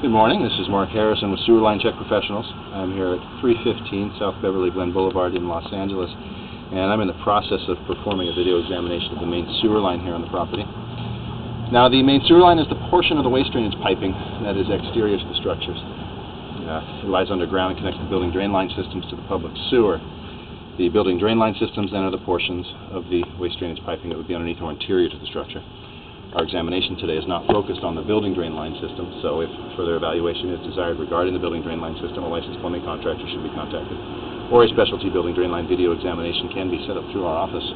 Good morning, this is Mark Harrison with Sewer Line Check Professionals. I'm here at 315 South Beverly Glen Boulevard in Los Angeles, and I'm in the process of performing a video examination of the main sewer line here on the property. Now, the main sewer line is the portion of the waste drainage piping that is exterior to the structures. It lies underground and connects the building drain line systems to the public sewer. The building drain line systems then are the portions of the waste drainage piping that would be underneath or interior to the structure. Our examination today is not focused on the building drain line system, so if further evaluation is desired regarding the building drain line system, a licensed plumbing contractor should be contacted, or a specialty building drain line video examination can be set up through our office.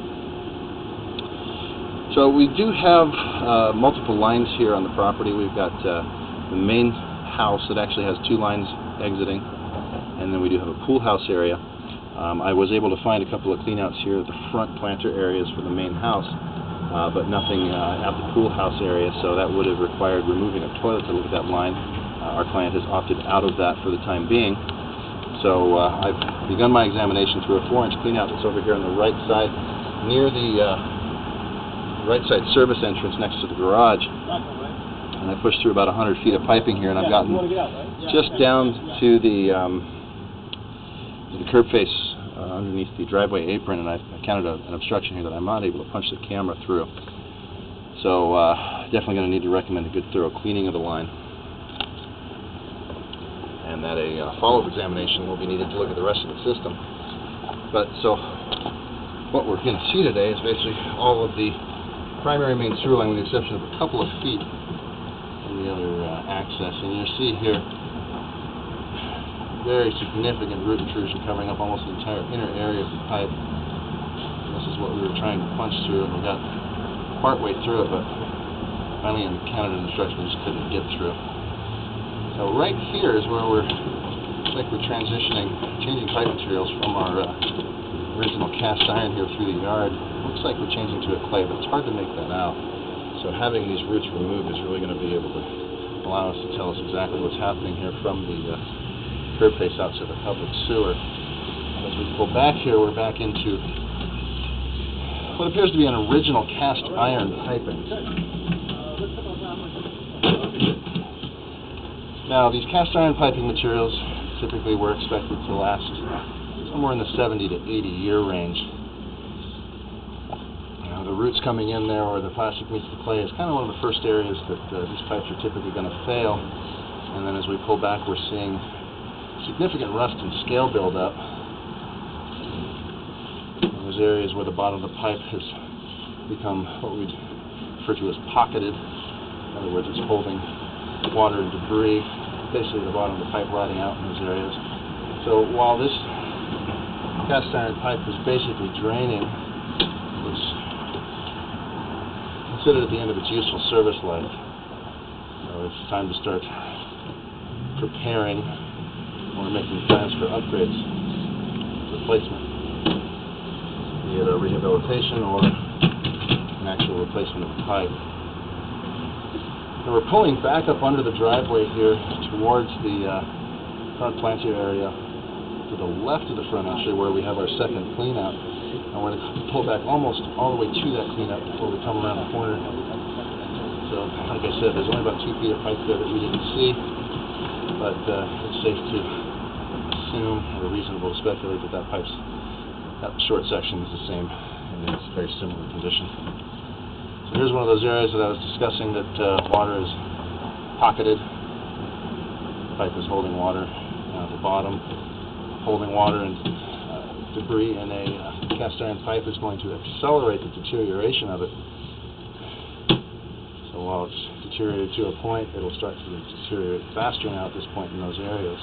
So we do have multiple lines here on the property. We've got the main house that actually has two lines exiting, and then we do have a pool house area. I was able to find a couple of cleanouts here at the front planter areas for the main house, but nothing at the pool house area, so that would have required removing a toilet to look at that line. Our client has opted out of that for the time being. So I've begun my examination through a 4-inch cleanout that's over here on the right side, near the right side service entrance next to the garage. And I pushed through about 100 feet of piping here, and I've gotten just down to the curb face underneath the driveway apron, and I've encountered an obstruction here that I'm not able to punch the camera through. So definitely going to need to recommend a good thorough cleaning of the line, and that a follow-up examination will be needed to look at the rest of the system. But so what we're going to see today is basically all of the primary main sewer line with the exception of a couple of feet in the other access. And you'll see here very significant root intrusion covering up almost the entire inner area of the pipe. This is what we were trying to punch through, and we got part way through it, but finally encountered an obstruction we just couldn't get through. So right here is where looks like we're changing pipe materials from our original cast iron here through the yard. Looks like we're changing to a clay, but it's hard to make that out. So having these roots removed is really going to be able to allow us to tell us exactly what's happening here from the curb face out to the public sewer. As we pull back here, we're back into what appears to be an original cast iron piping. Now, these cast iron piping materials typically were expected to last somewhere in the 70 to 80 year range. The roots coming in there where the plastic meets the clay is kind of one of the first areas that these pipes are typically going to fail. And then as we pull back, we're seeing significant rust and scale buildup in those areas where the bottom of the pipe has become what we'd refer to as pocketed. In other words, it's holding water and debris, basically the bottom of the pipe rotting out in those areas. So while this cast iron pipe is basically draining, it's considered at the end of its useful service life. So it's time to start preparing or making plans for upgrades, replacement, be it a rehabilitation or an actual replacement of the pipe. And we're pulling back up under the driveway here towards the front planter area, to the left of the front actually, where we have our second clean out. And we're going to pull back almost all the way to that clean out before we come around the corner. So, like I said, there's only about 2 feet of pipe there that we didn't see, but it's safe to assume, or reasonable to speculate, that that short section is the same and it's very similar condition. So here's one of those areas that I was discussing that water is pocketed. The pipe is holding water at the bottom. Holding water and debris in a cast iron pipe is going to accelerate the deterioration of it. So while it's deteriorated to a point, it'll start to deteriorate faster now at this point in those areas.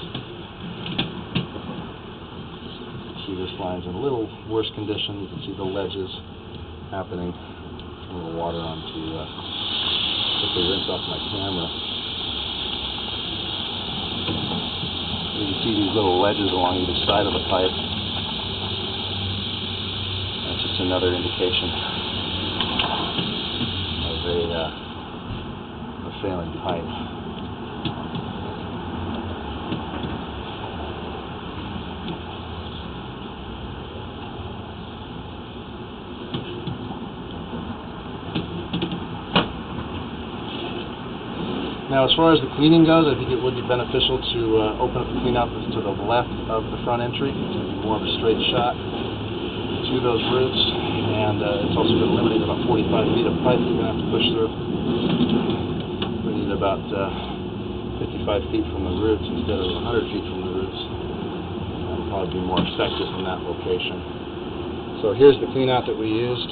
See, this line's in a little worse condition. You can see the ledges happening. A little water onto quickly rinse off my camera. You can see these little ledges along either side of the pipe. That's just another indication of a failing pipe. Now, as far as the cleaning goes, I think it would be beneficial to open up the clean out to the left of the front entry. It's going to be more of a straight shot to those roots, and it's also going to eliminate about 45 feet of pipe you're going to have to push through. We need about 55 feet from the roots instead of 100 feet from the roots. That'll probably be more effective from that location. So here's the clean out that we used.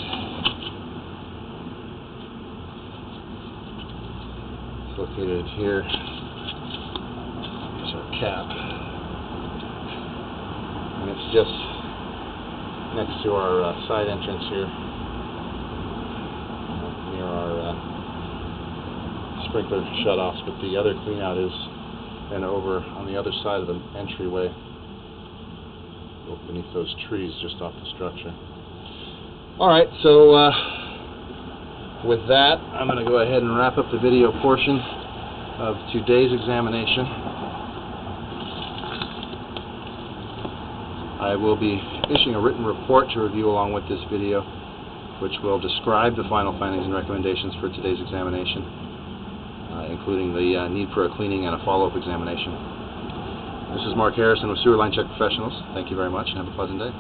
It's located here. Here's our cap. And it's just next to our side entrance here, near our sprinkler shutoffs, but the other clean out is then over on the other side of the entryway, beneath those trees just off the structure. Alright, so with that, I'm going to go ahead and wrap up the video portion of today's examination. I will be issuing a written report to review along with this video, which will describe the final findings and recommendations for today's examination, including the need for a cleaning and a follow-up examination. This is Mark Harrison with Sewer Line Check Professionals. Thank you very much and have a pleasant day.